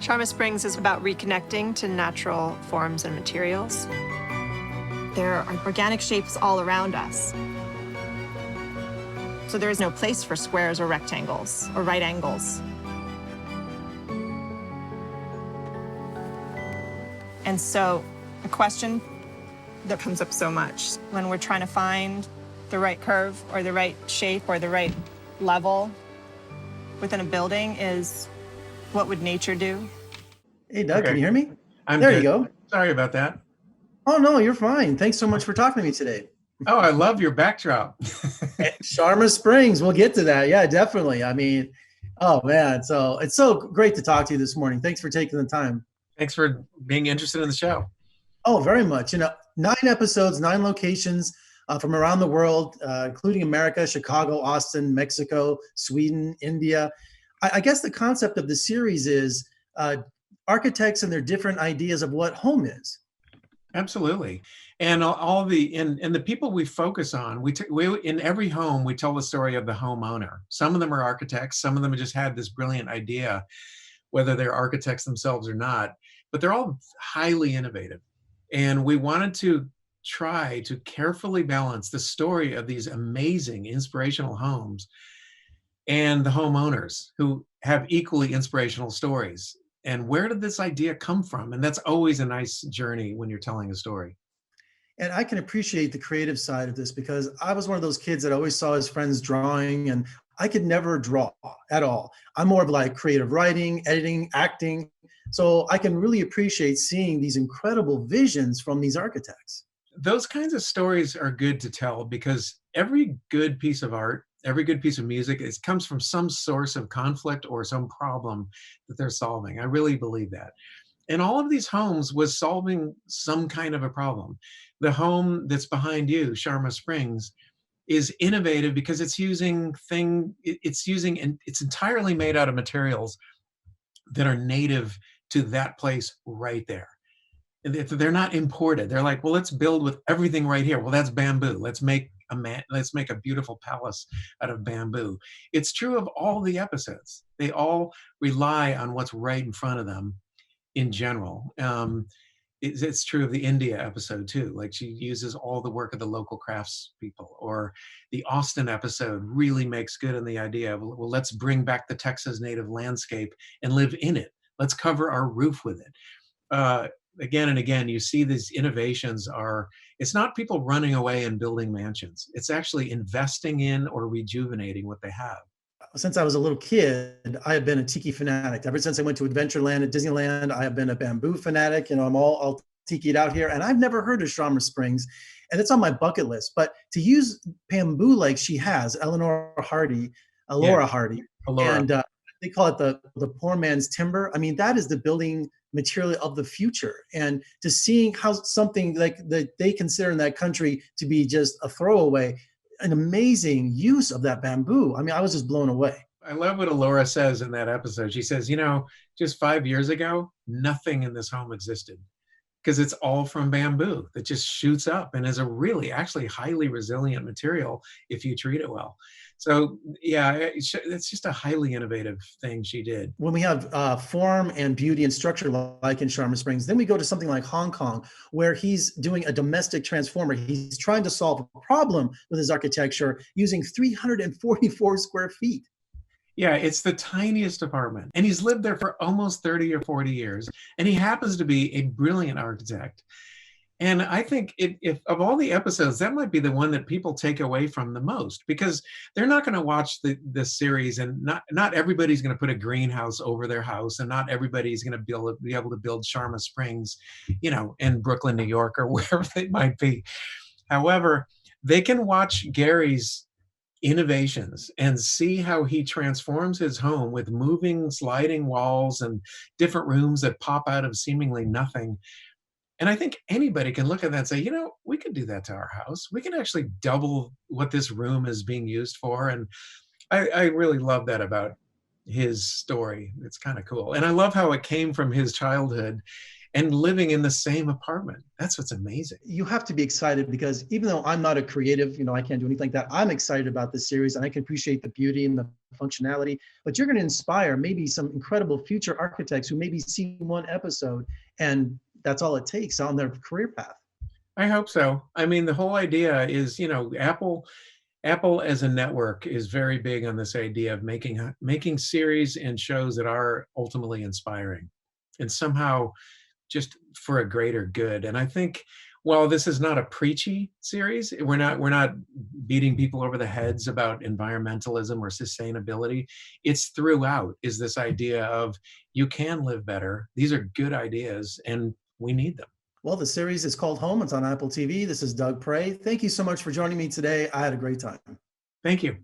Sharma Springs is about reconnecting to natural forms and materials. There are organic shapes all around us. So there is no place for squares or rectangles or right angles. And so a question that comes up so much when we're trying to find the right curve or the right shape or the right level within a building is, what would nature do? Hey, Doug, Okay. can you hear me? I'm There good. you go. Sorry about that. Oh, no, you're fine. Thanks so much for talking to me today. Oh, I love your backdrop. Sharma Springs, we'll get to that. Yeah, definitely. I mean, oh man, so it's so great to talk to you this morning. Thanks for taking the time. Thanks for being interested in the show. Oh, very much. 9 episodes, 9 locations from around the world, including America, Chicago, Austin, Mexico, Sweden, India. I guess the concept of the series is architects and their different ideas of what home is. Absolutely. And all the people we focus on, we in every home, we tell the story of the homeowner. Some of them are architects. Some of them have just had this brilliant idea, whether they're architects themselves or not, but they're all highly innovative. And we wanted to try to carefully balance the story of these amazing inspirational homes and the homeowners who have equally inspirational stories. And where did this idea come from? And that's always a nice journey when you're telling a story. And I can appreciate the creative side of this because I was one of those kids that always saw his friends drawing and I could never draw at all. I'm more of like creative writing, editing, acting. So I can really appreciate seeing these incredible visions from these architects. Those kinds of stories are good to tell because every good piece of art, every good piece of music, it comes from some source of conflict or some problem that they're solving. I really believe that. And all of these homes was solving some kind of a problem. The home that's behind you, Sharma Springs, is innovative because it's entirely made out of materials that are native to that place right there. They're not imported. They're like, well, let's build with everything right here. Well, that's bamboo. Let's make a beautiful palace out of bamboo. It's true of all the episodes. They all rely on what's right in front of them in general. It's true of the India episode too. Like she uses all the work of the local crafts people. Or the Austin episode really makes good on the idea of, well, let's bring back the Texas native landscape and live in it. Let's cover our roof with it. Again and again, you see these innovations it's not people running away and building mansions. It's actually investing in or rejuvenating what they have. Since I was a little kid, I have been a tiki fanatic. Ever since I went to Adventureland at Disneyland, I have been a bamboo fanatic. I'm all tikied out here, and I've never heard of Sharma Springs, and it's on my bucket list. But to use bamboo like she has, Laura Hardy, Alora. and they call it the poor man's timber. I mean, that is the building material of the future. And to seeing how something like that they consider in that country to be just a throwaway, an amazing use of that bamboo. I mean, I was just blown away. I love what Alora says in that episode. She says, just 5 years ago, nothing in this home existed because it's all from bamboo that just shoots up and is a really actually highly resilient material if you treat it well. So yeah, it's just a highly innovative thing she did. When we have form and beauty and structure like in Sharma Springs, then we go to something like Hong Kong, where he's doing a domestic transformer. He's trying to solve a problem with his architecture using 344 square feet. Yeah, it's the tiniest apartment. And he's lived there for almost 30 or 40 years. And he happens to be a brilliant architect. And I think if of all the episodes, that might be the one that people take away from the most, because they're not going to watch this series, and not everybody's going to put a greenhouse over their house, and not everybody's going to be able to build Sharma Springs, in Brooklyn, New York, or wherever they might be. However, they can watch Gary's innovations and see how he transforms his home with moving sliding walls and different rooms that pop out of seemingly nothing. And I think anybody can look at that and say, we could do that to our house. We can actually double what this room is being used for. And I really love that about his story. It's kind of cool. And I love how it came from his childhood and living in the same apartment. That's what's amazing. You have to be excited because even though I'm not a creative, I can't do anything like that, I'm excited about this series and I can appreciate the beauty and the functionality, but you're going to inspire maybe some incredible future architects who maybe see one episode and that's all it takes on their career path. I hope so. I mean, the whole idea is, Apple as a network is very big on this idea of making series and shows that are ultimately inspiring and somehow just for a greater good. And I think while this is not a preachy series, we're not beating people over the heads about environmentalism or sustainability. It's throughout is this idea of you can live better. These are good ideas and we need them. Well, the series is called Home. It's on Apple TV. This is Doug Prey. Thank you so much for joining me today. I had a great time. Thank you.